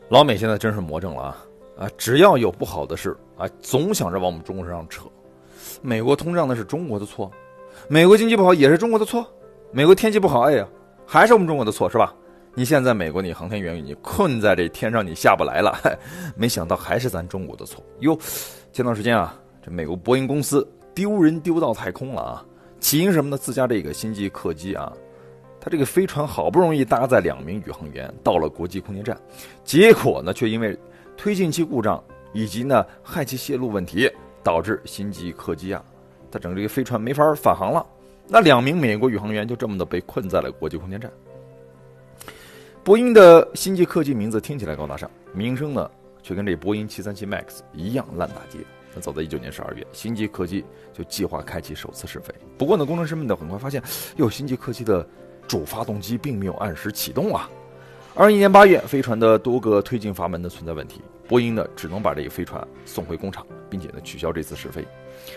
老美现在真是魔怔了只要有不好的事总想着往我们中国身上扯。美国通胀那是中国的错，美国经济不好也是中国的错，美国天气不好还是我们中国的错，是吧？你现在美国你航天员你困在这天上你下不来了，没想到还是咱中国的错哟。前段时间这美国波音公司丢人丢到太空了起因什么呢？自家这个星际客机它这个飞船好不容易搭载2名宇航员到了国际空间站，结果呢却因为推进器故障以及呢氦气泄露问题，导致星际客机它整个这个飞船没法返航了。那2名美国宇航员就这么的被困在了国际空间站。波音的星际客机名字听起来高大上，名声呢却跟这波音737 MAX 一样烂大街。那早在19年12月，星际客机就计划开启首次试飞。不过呢，工程师们很快发现，星际客机的主发动机并没有按时启动21年8月，飞船的多个推进阀门存在问题，波音呢只能把这个飞船送回工厂，并且呢取消这次试飞。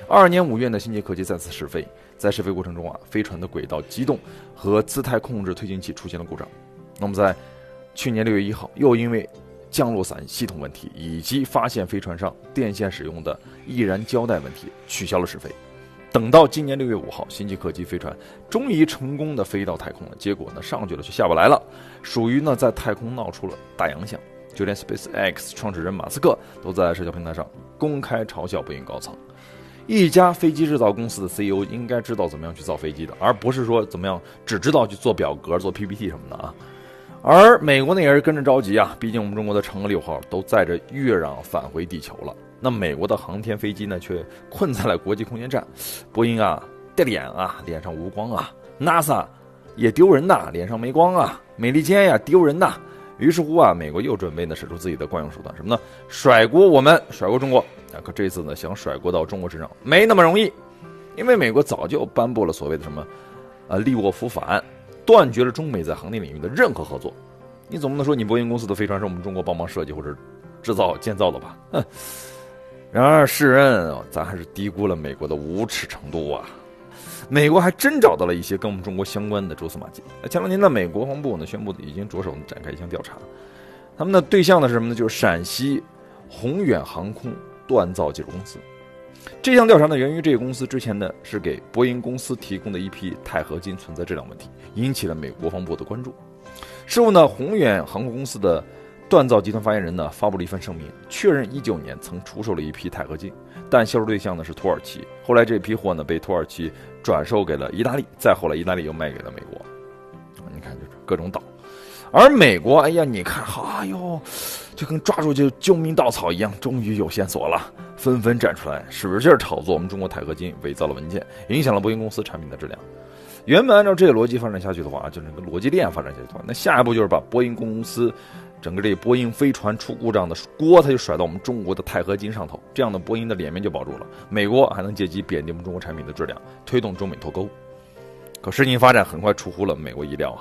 22年5月呢，星际客机再次试飞，在试飞过程中飞船的轨道机动和姿态控制推进器出现了故障。那么在去年6月1号，又因为降落伞系统问题以及发现飞船上电线使用的易燃胶带问题，取消了试飞。等到今年6月5号，星际客机飞船终于成功的飞到太空了，结果呢上去了却下不来了，属于呢在太空闹出了大洋相。就连 SpaceX 创始人马斯克都在社交平台上公开嘲笑波音高层。一家飞机制造公司的 CEO 应该知道怎么样去造飞机的，而不是说怎么样只知道去做表格做 PPT 什么的而美国呢也是跟着着急毕竟我们中国的嫦娥6号都载着月壤返回地球了，那美国的航天飞机呢却困在了国际空间站。波音带脸脸上无光NASA 也丢人脸上没光美利坚丢人于是乎美国又准备呢使出自己的惯用手段，什么呢？甩锅我们，甩锅中国可这次呢想甩锅到中国身上没那么容易，因为美国早就颁布了所谓的什么利沃夫法案，断绝了中美在航天领域的任何合作。你总不能说你波音公司的飞船是我们中国帮忙设计或者制造建造的吧？然而世人咱还是低估了美国的无耻程度美国还真找到了一些跟我们中国相关的蛛丝马迹。前2年呢，美国国防部呢宣布已经着手展开一项调查，他们的对象呢是什么呢？就是陕西宏远航空锻造技术公司。这项调查呢源于这个公司之前呢是给波音公司提供的一批钛合金存在质量问题，引起了美国国防部的关注。事后呢，宏远航空公司的锻造集团发言人呢发布了一份声明，确认19年曾出售了一批钛合金，但销售对象呢是土耳其。后来这批货呢被土耳其转售给了意大利，再后来意大利又卖给了美国。你看就是各种倒。而美国你看就跟抓住救命稻草一样，终于有线索了，纷纷站出来使劲炒作我们中国钛合金伪造了文件，影响了波音公司产品的质量。原本按照这个逻辑发展下去的话，就整个逻辑链发展下去的话，那下一步就是把波音公司整个这波音飞船出故障的锅，它就甩到我们中国的钛合金上头，这样的波音的脸面就保住了，美国还能借机贬低我们中国产品的质量，推动中美脱钩。可事情发展很快出乎了美国意料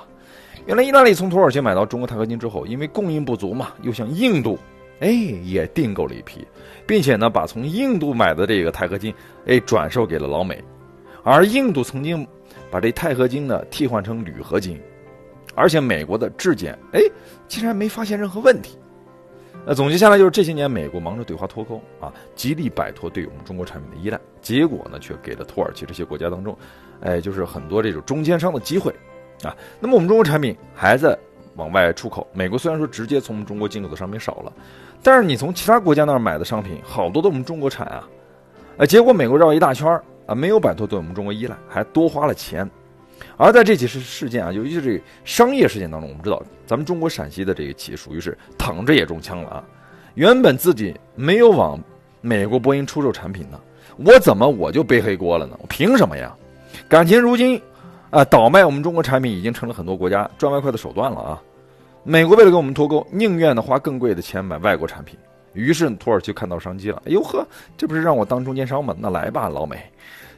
原来意大利从土耳其买到中国钛合金之后，因为供应不足嘛，又向印度也订购了一批，并且呢把从印度买的这个钛合金转售给了老美。而印度曾经把这钛合金呢替换成铝合金，而且美国的质检竟然没发现任何问题。总结下来就是这些年美国忙着对华脱钩极力摆脱对我们中国产品的依赖，结果呢却给了土耳其这些国家当中就是很多这种中间商的机会那么我们中国产品还在往外出口，美国虽然说直接从我们中国进口的商品少了，但是你从其他国家那儿买的商品好多都我们中国产结果美国绕一大圈没有摆脱对我们中国依赖，还多花了钱。而在这起事件尤其是这个商业事件当中，我们知道咱们中国陕西的这个企业属于是躺着也中枪了原本自己没有往美国波音出售产品呢，我就背黑锅了呢？我凭什么呀？感情如今倒卖我们中国产品已经成了很多国家赚外快的手段了美国为了跟我们脱钩，宁愿花更贵的钱买外国产品。于是土耳其看到商机了，这不是让我当中间商吗？那来吧老美。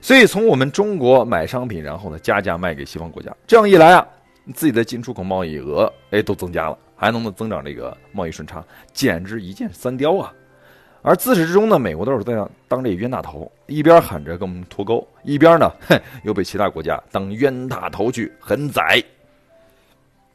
所以从我们中国买商品，然后呢加价卖给西方国家，这样一来自己的进出口贸易额都增加了，还能增长这个贸易顺差，简直一箭三雕而自始至终呢，美国都是在当这冤大头，一边喊着跟我们脱钩，一边呢又被其他国家当冤大头去狠宰。